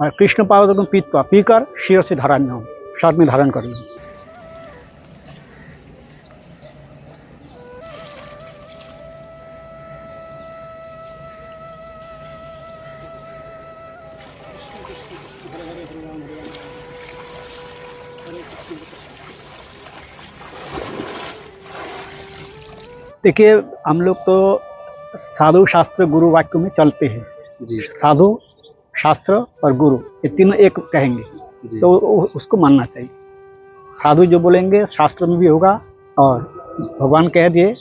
और कृष्ण पादों पीत्वा पीकर शिरसि धारण्यम, शरीर में धारण कर लो। देखिए, हम लोग तो साधु शास्त्र गुरु वाक्य में चलते हैं जी साधु शास्त्र और गुरु ये तीनों एक कहेंगे जी। तो उसको मानना चाहिए। साधु जो बोलेंगे शास्त्र में भी होगा और भगवान कह दिए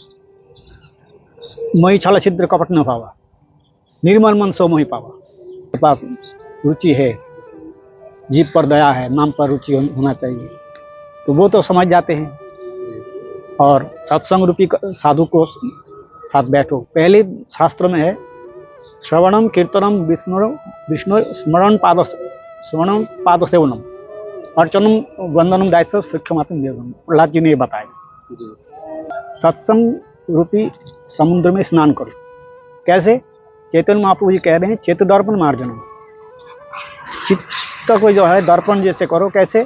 मई छल छिद्र कपट न पावा, निर्मल मन सो मोहि पावा। के पास रुचि है, जीव पर दया है, नाम पर रुचि होना चाहिए, तो वो तो समझ जाते हैं। और सत्संग रूपी साधु को साथ बैठो। पहले शास्त्र में है श्रवणम कीर्तनम विष्णु स्मरण पाद सेवनम अर्चनम वंदनम दायित्व शिक्षमात्म देवनम। प्रहलाद जी ने ये बताया। सत्संग रूपी समुद्र में स्नान करो। कैसे? चैतन्य महाप्रभु जी कह रहे हैं चित्त दर्पण मार्जनम, चित्त को जो है दर्पण जैसे करो। कैसे?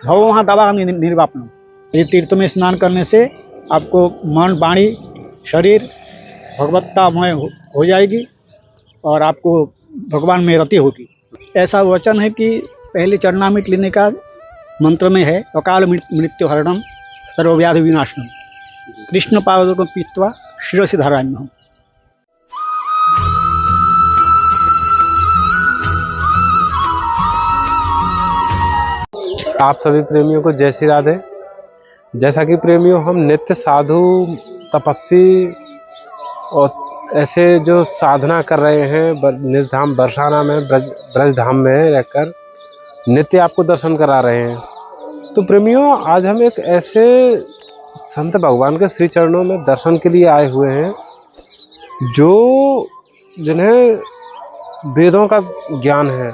भव वहाँ दवा निर्वापनम। ये तीर्थ में स्नान करने से आपको मन वाणी शरीर भगवत्तामय हो जाएगी और आपको भगवान में रति होगी। ऐसा वचन है कि पहले चरणामृत लेने का मंत्र में है अकाल मृत्यु हरणम सर्वव्याधि विनाशनम, कृष्ण पादों पीत्वा शिरसि धारण्यम। आप सभी प्रेमियों को जय श्री राधे। जैसा कि प्रेमियों हम नित्य साधु तपस्वी और ऐसे जो साधना कर रहे हैं निज धाम बरसाना में ब्रज धाम में रहकर नित्य आपको दर्शन करा रहे हैं। तो प्रेमियों आज हम एक ऐसे संत भगवान के श्री चरणों में दर्शन के लिए आए हुए हैं जो जिन्हें वेदों का ज्ञान है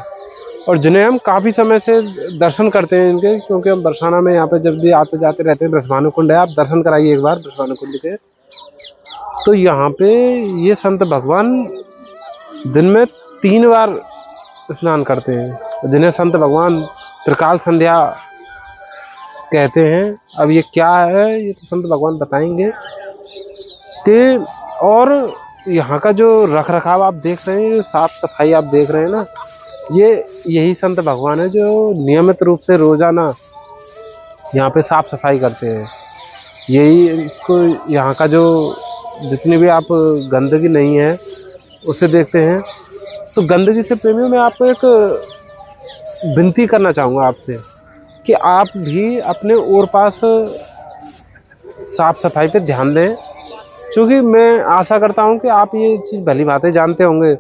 और जिन्हें हम काफ़ी समय से दर्शन करते हैं इनके, क्योंकि हम बरसाना में यहाँ पे जब भी आते जाते रहते हैं। ब्रजभानु कुंड है, आप दर्शन कराइए एक बार ब्रजभानु कुंड के। तो यहाँ पे ये संत भगवान दिन में 3 बार स्नान करते हैं, जिन्हें संत भगवान त्रिकाल संध्या कहते हैं। अब ये क्या है ये तो संत भगवान बताएंगे कि और यहाँ का जो रख रखाव आप देख रहे हैं, साफ सफाई आप देख रहे हैं ना, ये यही संत भगवान है जो नियमित रूप से रोजाना यहाँ पे साफ सफाई करते हैं। यही इसको यहाँ का जो जितनी भी आप गंदगी नहीं है उसे देखते हैं। तो गंदगी से प्रेमियों मैं आपको एक विनती करना चाहूँगा आपसे कि आप भी अपने और पास साफ सफाई पे ध्यान दें, क्योंकि मैं आशा करता हूँ कि आप ये चीज़ भली बातें जानते होंगे,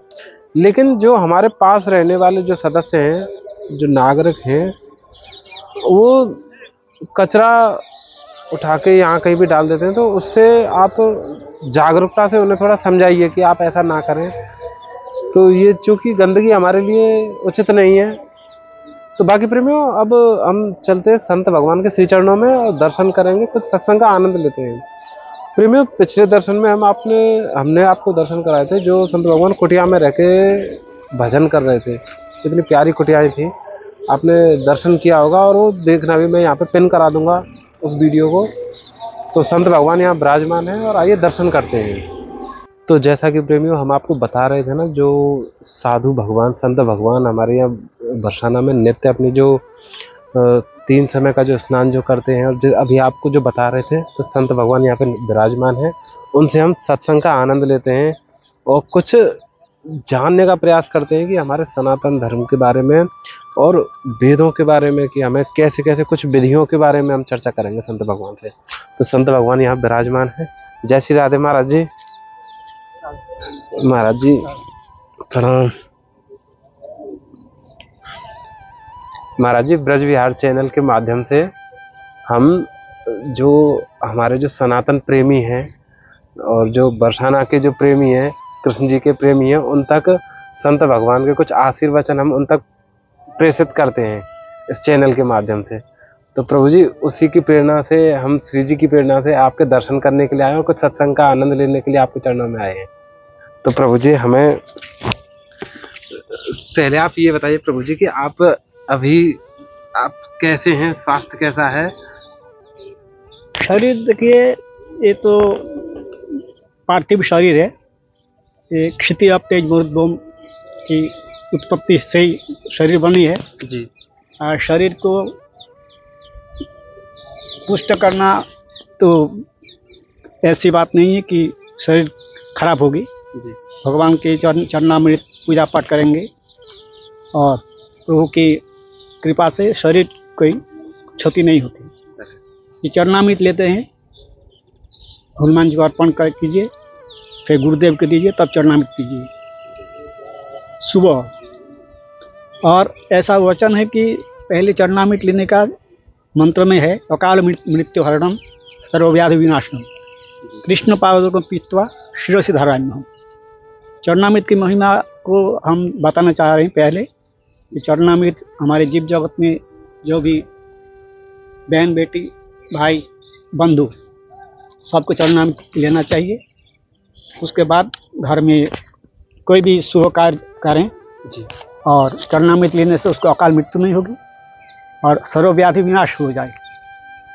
लेकिन जो हमारे पास रहने वाले जो सदस्य हैं, जो नागरिक हैं, वो कचरा उठा के यहाँ कहीं भी डाल देते हैं। तो उससे आप जागरूकता से उन्हें थोड़ा समझाइए कि आप ऐसा ना करें। तो ये चूँकि गंदगी हमारे लिए उचित नहीं है। तो बाकी प्रेमियों अब हम चलते हैं संत भगवान के श्री चरणों में और दर्शन करेंगे, कुछ सत्संग का आनंद लेते हैं। प्रेमियों पिछले दर्शन में हमने आपको दर्शन कराए थे जो संत भगवान कुटिया में रह के भजन कर रहे थे। कितनी प्यारी कुटियाएं थी, आपने दर्शन किया होगा और वो देखना भी मैं यहाँ पे पिन करा दूंगा उस वीडियो को। तो संत भगवान यहाँ विराजमान है और आइए दर्शन करते हैं। तो जैसा कि प्रेमियों हम आपको बता रहे थे ना, जो साधु भगवान संत भगवान हमारे यहाँ बरसाना में नित्य अपनी जो 3 समय का जो स्नान जो करते हैं, और अभी आपको जो बता रहे थे, तो संत भगवान यहाँ पे विराजमान है। उनसे हम सत्संग का आनंद लेते हैं और कुछ जानने का प्रयास करते हैं कि हमारे सनातन धर्म के बारे में और वेदों के बारे में, कि हमें कैसे कैसे कुछ विधियों के बारे में हम चर्चा करेंगे संत भगवान से। तो संत भगवान यहाँ विराजमान है। जय श्री राधे महाराज जी। महाराज जी प्रणाम। महाराज जी ब्रज विहार चैनल के माध्यम से हम जो हमारे जो सनातन प्रेमी हैं और जो बरसाना के जो प्रेमी हैं, कृष्ण जी के प्रेमी हैं, उन तक संत भगवान के कुछ आशीर्वचन हम उन तक प्रेषित करते हैं इस चैनल के माध्यम से। तो प्रभु जी उसी की प्रेरणा से, हम श्री जी की प्रेरणा से आपके दर्शन करने के लिए आए और कुछ सत्संग का आनंद लेने के लिए आपके चरणों में आए हैं। तो प्रभु जी हमें पहले आप ये बताइए प्रभु जी कि आप अभी आप कैसे हैं, स्वास्थ्य कैसा है? शरीर देखिए, ये तो पार्थिव शरीर है। ये क्षिति अब तेज बोम की उत्पत्ति से ही शरीर बनी है। जी और शरीर को पुष्ट करना तो ऐसी बात नहीं है कि शरीर खराब होगी। जी भगवान के चरणामृत पूजा पाठ करेंगे और प्रभु की कृपा से शरीर कोई क्षति नहीं होती। ये चरणामृत लेते हैं, हनुमान जी को अर्पण कर कीजिए, फिर गुरुदेव को दीजिए, तब चरणामृत पीजिए सुबह। और ऐसा वचन है कि पहले चरणामृत लेने का मंत्र में है, अकाल मृत्यु हरणम सर्वव्याधि विनाशनम कृष्ण पावकों पीत्वा शिरोसि धाराम्यहम्। चरणामृत की महिमा को हम बताना चाह रहे हैं। पहले कि चरणामृत हमारे जीव जगत में जो भी बहन बेटी भाई बंधु सबको चरणामृत लेना चाहिए। उसके बाद घर में कोई भी शुभ कार्य करें जी और चरणामृत लेने से उसको अकाल मृत्यु नहीं होगी और सर्वव्याधि विनाश हो जाए,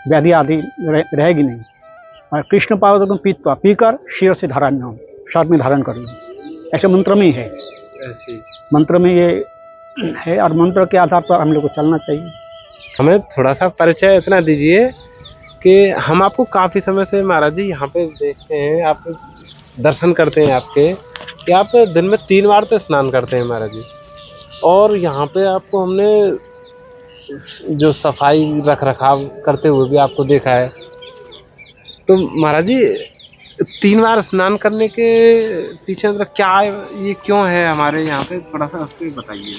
व्याधि आदि रहेगी नहीं। और कृष्ण पावकों पीत्वा पीकर शिर से धारण शर्त में धारण कर लो, ऐसे मंत्र में है। ऐसी मंत्र में ये है और मंत्र के आधार पर हम लोग को चलना चाहिए। हमें थोड़ा सा परिचय इतना दीजिए कि हम आपको काफ़ी समय से महाराज जी यहाँ पे देखते हैं, आप दर्शन करते हैं आपके, कि आप दिन में 3 बार तो स्नान करते हैं महाराज जी। और यहाँ पे आपको हमने जो सफाई रख रखाव करते हुए भी आपको देखा है। तो महाराज जी 3 बार स्नान करने के पीछे मतलब क्या, ये क्यों है हमारे यहाँ पे, थोड़ा सा उस पर बताइए।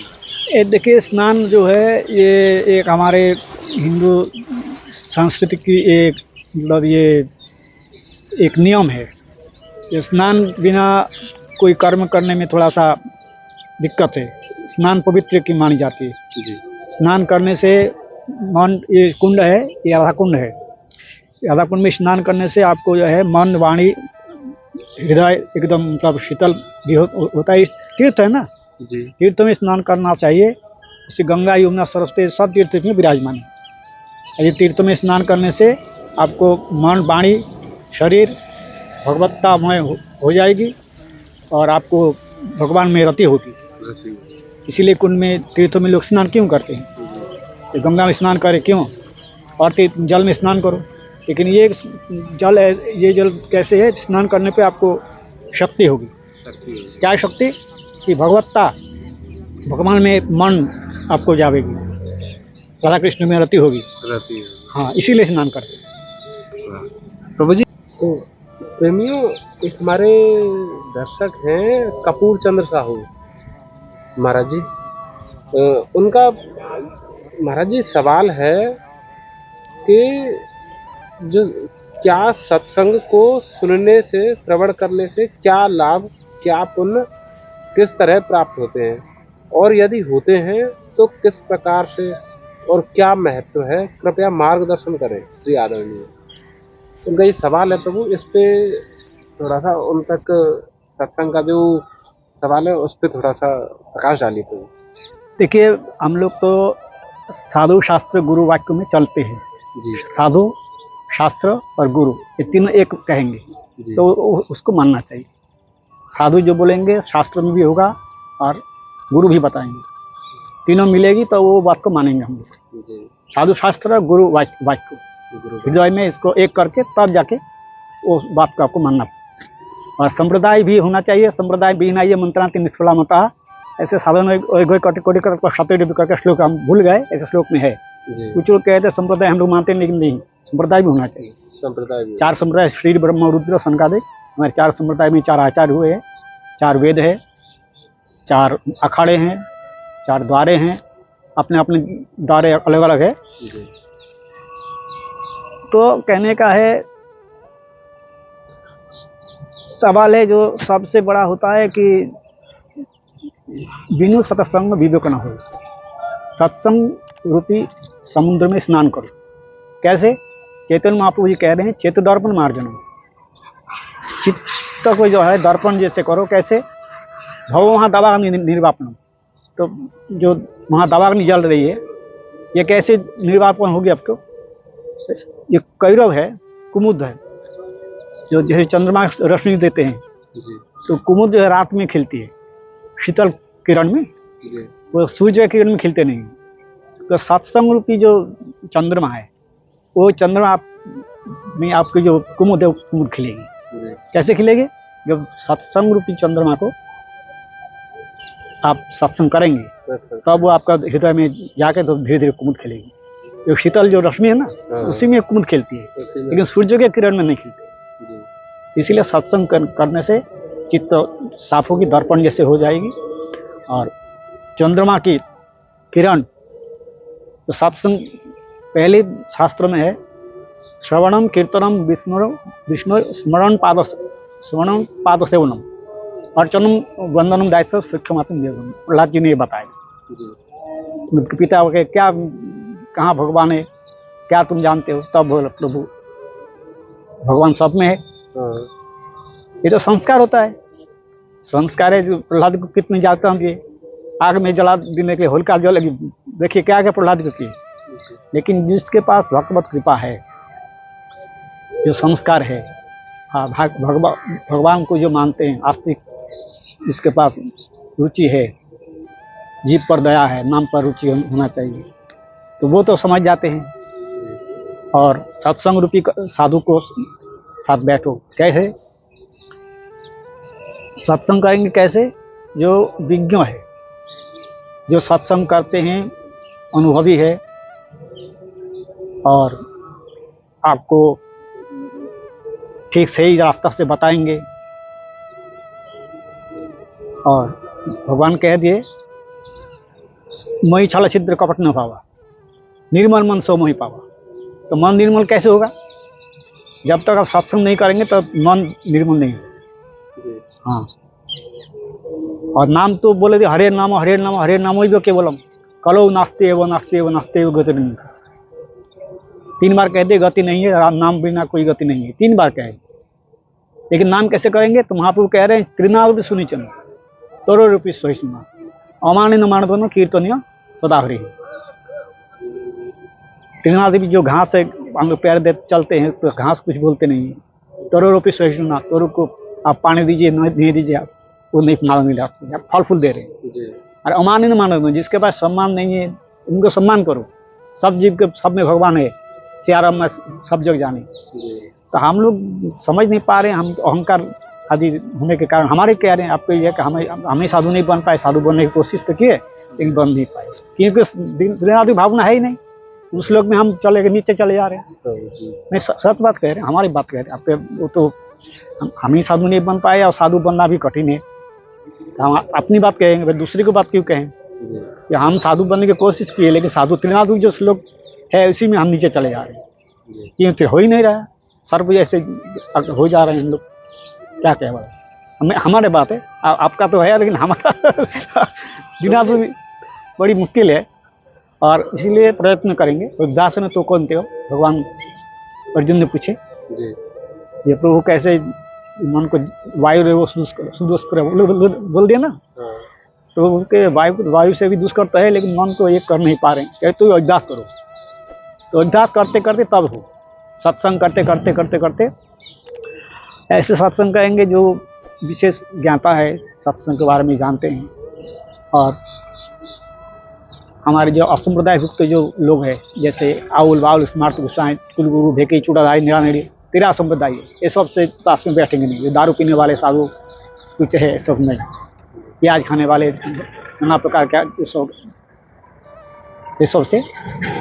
ये देखिए, स्नान जो है ये एक हमारे हिंदू संस्कृति की एक मतलब ये एक नियम है। ये स्नान बिना कोई कर्म करने में थोड़ा सा दिक्कत है। स्नान पवित्र की मानी जाती है। जी स्नान करने से मन, ये कुंड है, ये राधा कुंड है। राधा कुंड में स्नान करने से आपको जो है मन वाणी हृदय एकदम मतलब शीतल भी होता है। तीर्थ है ना, जी तीर्थ में स्नान करना चाहिए। जैसे गंगा यमुना सरस्वती सब तीर्थ में विराजमान है। ये तीर्थ में स्नान करने से आपको मन वाणी शरीर भगवत्तामय हो जाएगी और आपको भगवान में रति होगी। इसीलिए कुंड में तीर्थों में लोग स्नान क्यों करते हैं? तो गंगा में स्नान करें क्यों, और जल में स्नान करो। लेकिन ये जल है, ये जल कैसे है? स्नान करने पे आपको शक्ति होगी। क्या शक्ति? कि भगवत्ता, भगवान में मन आपको जावेगी, राधा कृष्ण में रति होगी। हाँ, इसीलिए स्नान करते हैं। प्रभु जी, तो प्रेमियों, एक हमारे दर्शक हैं कपूर चंद्र साहू महाराज जी, उनका महाराज जी सवाल है कि जो क्या सत्संग को सुनने से, श्रवण करने से क्या लाभ, क्या पुण्य किस तरह प्राप्त होते हैं, और यदि होते हैं तो किस प्रकार से, और क्या महत्व है, कृपया मार्गदर्शन करें श्री आदरणीय। उनका ये सवाल है प्रभु, इस पे थोड़ा सा उन तक सत्संग का जो सवाल है उस पर थोड़ा सा प्रकाश डालिए प्रभु। देखिए, हम लोग तो साधु शास्त्र गुरु वाक्य में चलते हैं। जी साधु शास्त्र और गुरु ये तीनों एक कहेंगे जी तो उसको मानना चाहिए। साधु जो बोलेंगे शास्त्र में भी होगा और गुरु भी बताएंगे, तीनों मिलेगी तो वो बात को मानेंगे हम लोग। जी साधु शास्त्र और गुरु वाक्य हृदय में इसको एक करके तब जाके उस बात को आपको मानना। और संप्रदाय भी होना चाहिए। संप्रदाय बिना ये मंत्रांति निष्फला मता, ऐसे साधन कोटि करके श्लोक हम भूल गए, ऐसे श्लोक में है। जी कुछ लोग कहते हैं संप्रदाय हम लोग मानते हैं, लेकिन नहीं, संप्रदाय भी होना चाहिए। संप्रदाय भी 4 संप्रदाय, श्री ब्रह्म रुद्र सनकादिक, हमारे 4 संप्रदाय में 4 आचार्य हुए हैं, 4 वेद है, 4 अखाड़े हैं, 4 द्वारे हैं, अपने अपने द्वारे अलग अलग है। जी तो कहने का है, सवाल है जो सबसे बड़ा होता है कि बिनु सत्संग विवेक न हो। सत्संग रूपी समुद्र में स्नान करो। कैसे? चैतन्य महाप्रभु जी कह रहे हैं, चेत दर्पण मार्जन, चित्त को जो है दर्पण जैसे करो। कैसे? भवोहा दवा निर्वापन, तो जो वहाँ दावाग्नि जल रही है, ये कैसे निर्वापन होगी आपको? ये कैरव है, कुमुद है, जो जैसे चंद्रमा रोशनी देते हैं, जी तो कुमुद जो है रात में खिलती है, शीतल किरण में, जी वो सूर्य किरण में खिलते नहीं। तो सत्संग रूपी जो चंद्रमा है, वो चंद्रमा में आपकी जो कुमुद है, वो कुमुद खिलेगी। जी कैसे खिलेगी? जब सत्संग रूपी चंद्रमा को आप सत्संग करेंगे, सत्संग तब वो आपका हृदय में जाके तो धीरे धीरे कुमुद खिलेगी। जो शीतल जो रश्मि है ना, हाँ। उसी में कुमुद खिलती है, उसी में लेकिन सूर्य के किरण में नहीं खिलती। जी इसीलिए सत्संग करने से चित्त साफ होगी, दर्पण जैसे हो जाएगी। और चंद्रमा की किरण, तो सत्संग पहले शास्त्र में है, श्रवणम कीर्तनम विष्णु स्मरण पाद सेवनम अर्चनम वंदनम दायित्व शिक्षमात्म देवम। प्रहलाद जी ने ये बताया। जी उनके पिता के क्या, कहाँ भगवान है, क्या तुम जानते हो? तब बोला प्रभु भगवान सब में है। हाँ ये तो संस्कार होता है, संस्कार है। जो प्रहलाद को कितने जाते हैं, ये आग में जला देने के लिए होलिका जलेगी, देखिए क्या क्या प्रहलाद को किए। लेकिन जिसके पास भगवत कृपा है, जो संस्कार है, हाँ, भगवान को जो मानते हैं, आस्तिक, जिसके पास रुचि है, जीव पर दया है, नाम पर रुचि होना चाहिए, तो वो तो समझ जाते हैं। और सत्संग रूपी साधु को साथ बैठो। कैसे सत्संग करेंगे? कैसे? जो विज्ञ है, जो सत्संग करते हैं, अनुभवी है, और आपको ठीक सही रास्ता से बताएंगे। और भगवान कह दिए, मोहि छल छिद्र कपट न पावा, निर्मल मन सो मोहि पावा। तो मन निर्मल कैसे होगा? जब तक आप सत्संग नहीं करेंगे तब मन निर्मल नहीं होगा। जी हाँ, और नाम तो बोले थे, हरे नाम हरे नाम हरे नाम ही केवलम कलो नास्ते एवं नास्ते एवं नास्ते एवं गति नहीं। 3 बार कह दे गति नहीं है, नाम बिना कोई गति नहीं है, 3 बार कहे। लेकिन नाम कैसे करेंगे? तो महाप्रभु कह रहे हैं, त्रिनाद सुनी चंद तोरो रूपी सोई सुना अमानी न मान दोनों कीर्तनीय सदा हरि। त्रिनाद भी जो घास है, हम लोग पैर दे चलते हैं तो घास कुछ बोलते नहीं है। तोरो रूपी सोई सुना, तोरो को आप पानी दीजिए, नहीं दीजिए, आप वो नहीं मिले आपको, आप फल फूल दे रहे हैं। जी और अमानी न मानो, जिसके पास सम्मान नहीं है उनको सम्मान करो। सब जीव के सब में भगवान है, सियाराम में सब जग जाने। जी तो हम लोग समझ नहीं पा रहे हैं, हम अहंकार आदि होने के कारण हमारे कह रहे हैं आपको ये कि हमें साधु नहीं बन पाए, साधु बनने की कोशिश तो किए लेकिन बन नहीं पाए, क्योंकि दिनादि भावना है ही नहीं। उस लोग में हम चले गए, नीचे चले जा रहे हैं। जी नहीं, सच बात कह रहे हैं, हमारी बात कह रहे हैं आपके। वो तो हम ही साधु नहीं बन पाए, और साधु बनना भी कठिन है। तो हम अपनी बात कहेंगे, दूसरे की बात क्यों कहें? जी कि हम साधु बनने की कोशिश किए, लेकिन साधु त्रिनादि जो श्लोक है उसी में हम नीचे चले जा रहे हैं, जी क्योंकि हो ही नहीं रहा है। सर्व जैसे हो जा रहे हैं हम लोग, क्या कहें? हमें हमारे बात है, आपका तो है, लेकिन हमारा बिना तो बड़ी मुश्किल है। और इसीलिए प्रयत्न करेंगे। उदास में तो कौन थे हो? भगवान अर्जुन ने पूछे, जी ये प्रभु कैसे मन को वायु रे वो सुदुष्कर बोल दिया ना। हाँ तो उनके वायु से भी दुष्कर तो है, लेकिन मन को ये कर नहीं पा रहे हैं। कहते तो अभ्यास करो। तो अभ्यास करते करते तब हो, सत्संग करते करते करते करते ऐसे सत्संग करेंगे जो विशेष ज्ञाता है, सत्संग के बारे में जानते हैं। और हमारे जो असंप्रदाय युक्त जो लोग हैं, जैसे आउल बाउल स्मार्ट गुस्साएं कुलगुरु भेके चूड़ाधारी निरानेड़ी 13 संप्रदाय, ये सब से पास में बैठेंगे नहीं। ये दारू पीने वाले साधु कुछ है, सब नहीं। प्याज खाने वाले, नाना प्रकार का ये सब से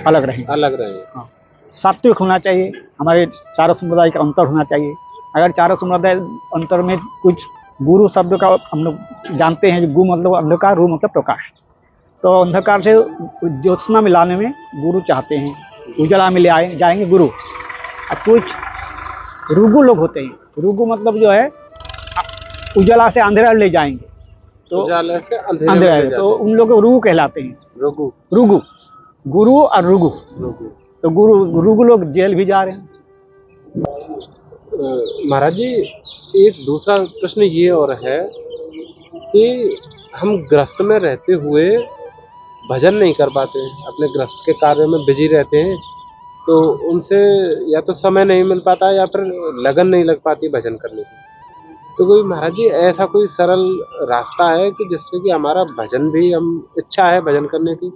अलग रहेंगे। अलग रहे। हाँ, सात्विक होना चाहिए। हमारे चारों संप्रदाय का अंतर होना चाहिए। अगर चारों संप्रदाय अंतर में कुछ गुरु शब्द का हम लोग जानते हैं, गु मतलब अंधकार, रू मतलब प्रकाश। तो अंधकार से ज्योत्सना में लाने में गुरु चाहते हैं, उजला में ले आए जाएंगे गुरु। और कुछ रुगु लोग होते हैं, रुगु मतलब जो है उजला से अंधेरा ले जाएंगे, तो उजाले से अंधेरा, तो उन लोग रुगु कहलाते हैं। रुगु रुगु, गुरु और रुगु। रुगु। तो रुगु लोग जेल भी जा रहे हैं। महाराज जी, एक दूसरा प्रश्न ये और है कि हम गृहस्थ में रहते हुए भजन नहीं कर पाते हैं, अपने गृहस्थ के कार्य में बिजी रहते हैं, तो उनसे या तो समय नहीं मिल पाता या फिर लगन नहीं लग पाती भजन करने की। तो कोई महाराज जी ऐसा कोई सरल रास्ता है कि जिससे कि हमारा भजन भी, हम इच्छा है भजन करने की,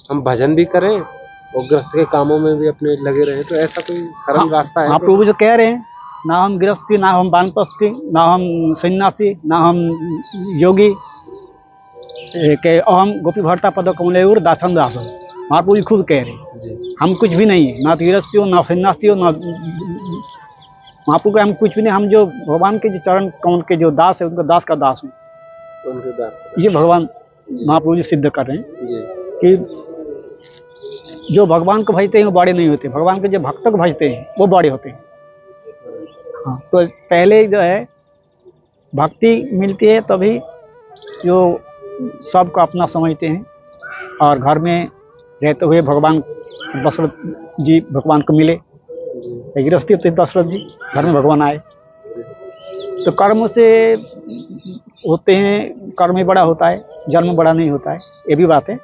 हम भजन भी करें और गृहस्थ के कामों में भी अपने लगे रहें, तो ऐसा कोई सरल रास्ता है? आप प्रभु जो कह रहे हैं, ना हम गृहस्थी, ना हम वानप्रस्थी, ना हम सन्यासी, ना हम योगी, के अहम गोपी भट्टा पद कमलेर दासन दासन, महाप्रभु जी खुद कह रहे हैं जी हम कुछ भी नहीं है, ना तो गृहस्थी हो, ना सन्यासी हो, ना महाप्रभु का हम कुछ भी नहीं, हम जो भगवान के जो चरण कमल के जो दास है, उनका दास का दास हूँ। उनके दास ये भगवान महाप्रभु जी सिद्ध कर रहे हैं जी कि जो भगवान को भजते हैं वो बड़े नहीं होते, भगवान के जो भक्तों को भजते हैं वो बड़े होते हैं। हाँ, तो पहले जो है भक्ति मिलती है तभी जो सबको अपना समझते हैं, और घर में रहते हुए भगवान दशरथ जी भगवान को मिले, जी गृहस्थी तो दशरथ जी घर में भगवान आए, तो कर्म से होते हैं, कर्म ही बड़ा होता है, जन्म बड़ा नहीं होता है, ये भी बात है।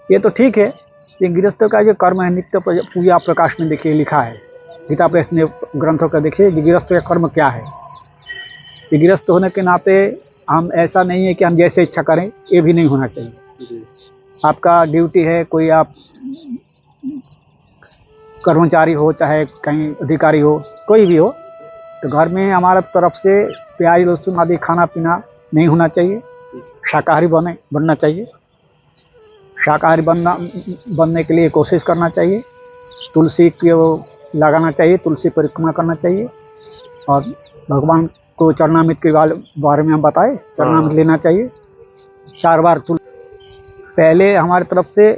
ये तो ठीक है, ये गृहस्थों का जो कर्म है नित्य पूजा प्रकाश में देखिए लिखा है, गीता प्रेस ने ग्रंथों का देखिए कि गृहस्थ का कर्म क्या है। ये गृहस्थ होने के नाते हम ऐसा नहीं है कि हम जैसे इच्छा करें, ये भी नहीं होना चाहिए। जी आपका ड्यूटी है, कोई आप कर्मचारी हो चाहे कहीं अधिकारी हो, कोई भी हो, तो घर में हमारे तरफ से प्याज लहसुन आदि खाना पीना नहीं होना चाहिए, शाकाहारी बनना चाहिए। शाकाहारी बनने के लिए कोशिश करना चाहिए, तुलसी को लगाना चाहिए, तुलसी परिक्रमा करना चाहिए, और भगवान को चरणामृत के बारे में हम बताए, चरणामृत लेना चाहिए 4 बार। पहले हमारी तरफ से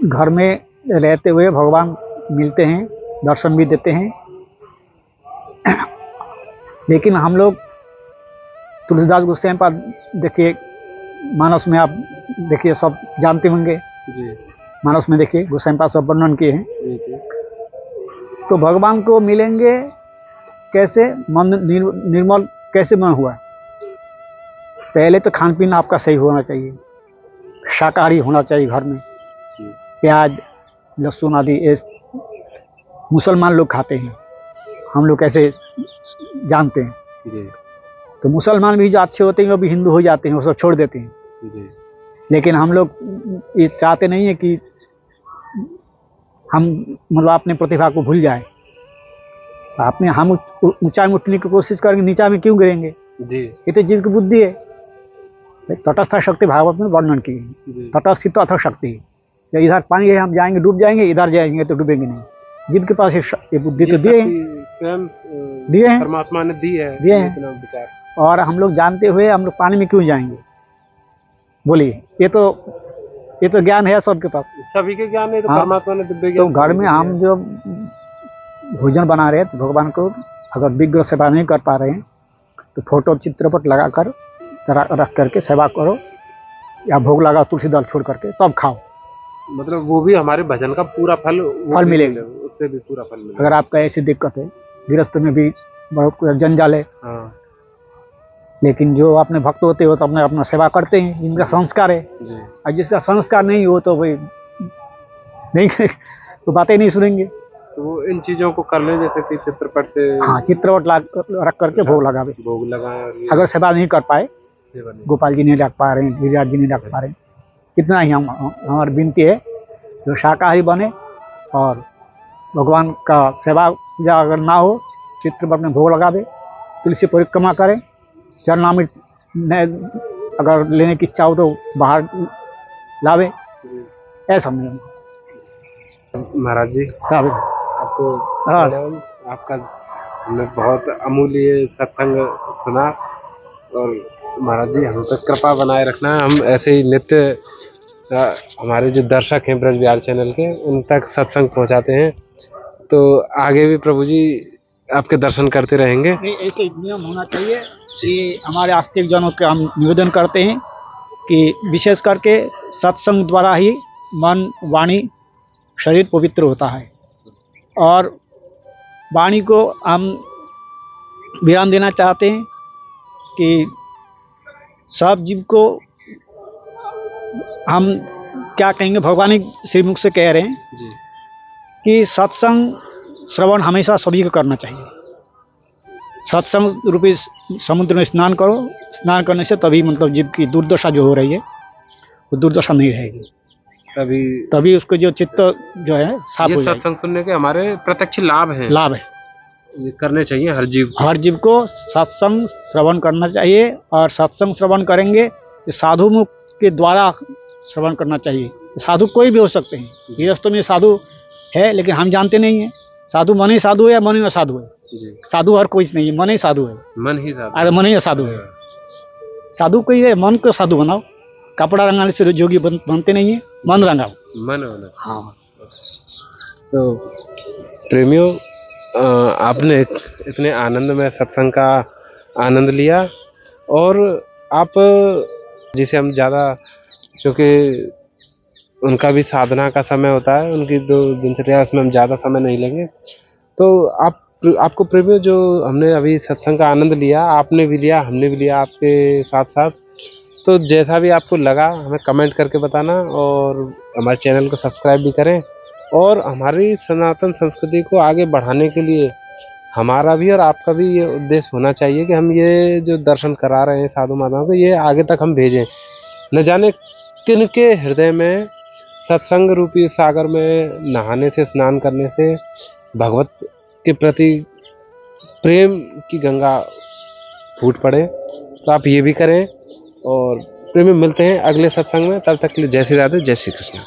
घर में रहते हुए भगवान मिलते हैं, दर्शन भी देते हैं, लेकिन हम लोग तुलसीदास गोस्वामी पर देखिए, मानस में आप देखिए, सब जानते होंगे, जी मानस में देखिए गोस्वामी पाद सब वर्णन किए हैं। जी तो भगवान को मिलेंगे कैसे, मन निर्मल कैसे मन हुआ? पहले तो खान पीन आपका सही होना चाहिए, शाकाहारी होना चाहिए घर में, प्याज लहसुन आदि ये मुसलमान लोग खाते हैं, हम लोग कैसे जानते हैं। जी तो मुसलमान भी जो अच्छे होते हैं वो भी हिंदू हो जाते हैं, वो सब छोड़ देते हैं। जी लेकिन हम लोग ये चाहते नहीं है कि हम मतलब अपने प्रतिभा को भूल जाए, अपने हम ऊंचाई में उठने की कोशिश करेंगे, नीचा में क्यों गिरेंगे? जी ये तो जीव की बुद्धि है। तटस्थ शक्ति भागवत में वर्णन की है, तटस्थ तो अथक शक्ति है। जब इधर पानी है हम जाएंगे डूब जाएंगे, इधर जाएंगे तो डूबेंगे नहीं। जीव के पास ये बुद्धि तो दिए हैं, स्वयं दिए हैं, परमात्मा ने दिए हैं इतना विचार, और हम लोग जानते हुए हम लोग पानी में क्यों जाएंगे? बोलिए, ये तो ज्ञान है सबके पास, सभी के ज्ञान है, तो हाँ, परमात्मा ने दिव्य तो ज्ञान घर में हम जो भोजन बना रहे हैं तो भगवान को अगर विग्रह सेवा नहीं कर पा रहे हैं तो फोटो चित्रपट लगाकर रख करके सेवा करो, या भोग लगाओ तुलसी दल छोड़ करके, तब खाओ। मतलब वो भी हमारे भजन का पूरा फल मिलेगा, उससे भी पूरा फल मिलेगा। अगर आपका ऐसी दिक्कत है, गृहस्थ में भी बहुत जंजाल है, हाँ लेकिन जो अपने भक्त होते हो तो अपने अपना सेवा करते हैं, इनका संस्कार है। जी और जिसका संस्कार नहीं हो तो भाई नहीं तो बातें नहीं सुनेंगे। तो वो इन चीजों को कर ले, जैसे कि चित्रपट से, हाँ, चित्रपट रख करके भोग लगावे, भोग लगाए, और ये अगर सेवा नहीं कर पाए, सेवा नहीं। गोपाल जी नहीं रख पा रहे हैं, गिरिराज जी नहीं रख पा रहे हैं, इतना ही हमारी विनती है, जो शाकाहारी बने और भगवान का सेवा पूजा अगर ना हो, चित्रपट में भोग लगावे, तुलसी परिक्रमा करें, चरणामृत अगर लेने की इच्छा हो तो बाहर लावे, ऐसा नियम। महाराज जी आपको प्रणाम, आपका हमने बहुत अमूल्य सत्संग सुना, और महाराज जी हम तक कृपा बनाए रखना, हम ऐसे ही नित्य हमारे जो दर्शक हैं ब्रज विहार चैनल के, उन तक सत्संग पहुंचाते हैं, तो आगे भी प्रभु जी आपके दर्शन करते रहेंगे। नहीं, ऐसे नियम होना चाहिए कि हमारे आस्तिक जनों के हम निवेदन करते हैं कि विशेष करके सत्संग द्वारा ही मन वाणी शरीर पवित्र होता है, और वाणी को हम विराम देना चाहते हैं कि सब जीव को हम क्या कहेंगे, भगवान ही श्रीमुख से कह रहे हैं जी कि सत्संग श्रवण हमेशा सभी को करना चाहिए। सत्संग रूपी समुद्र में स्नान करो, स्नान करने से तभी मतलब जीव की दुर्दशा जो हो रही है वो दुर्दशा नहीं रहेगी, तभी तभी उसको जो चित्त जो है साफ ये हो जाएगा। सत्संग सुनने के हमारे प्रत्यक्ष लाभ हैं, लाभ है, ये करने चाहिए हर जीव को। हर जीव को सत्संग श्रवण करना चाहिए, और सत्संग श्रवण करेंगे तो साधु मुख के द्वारा श्रवण करना चाहिए। साधु कोई भी हो सकते हैं, गृहस्थों में साधु है लेकिन हम जानते नहीं हैं साधु मन ही साधु है या मन ही असाधु है। जी साधु हर कोई नहीं है, मन ही साधु है, मन ही साधु। अरे मन ही असाधु है। साधु कोई है, मन को साधु बनाओ, कपड़ा रंगाने से जोगी बनते नहीं है, मन रंगाओ। मन होना। हाँ, तो प्रेमियों, आपने इतने आनंद में सत्संग का आनंद लिया, और आप जिसे हम ज़्यादा, क्योंकि उनका भी साधना का समय होता है, उनकी दो दिनचर्या, उसमें हम ज़्यादा समय नहीं लेंगे। तो आपको प्रेमियों, जो हमने अभी सत्संग का आनंद लिया, आपने भी लिया, हमने भी लिया आपके साथ साथ, तो जैसा भी आपको लगा हमें कमेंट करके बताना, और हमारे चैनल को सब्सक्राइब भी करें। और हमारी सनातन संस्कृति को आगे बढ़ाने के लिए हमारा भी और आपका भी ये उद्देश्य होना चाहिए कि हम ये जो दर्शन करा रहे हैं साधु माताओं को, ये आगे तक हम भेजें। न जाने किन के हृदय में सत्संग रूपी सागर में नहाने से, स्नान करने से भगवत के प्रति प्रेम की गंगा फूट पड़े। तो आप ये भी करें, और प्रेमी मिलते हैं अगले सत्संग में। तब तक के लिए जय श्री राधे, जय श्री कृष्ण।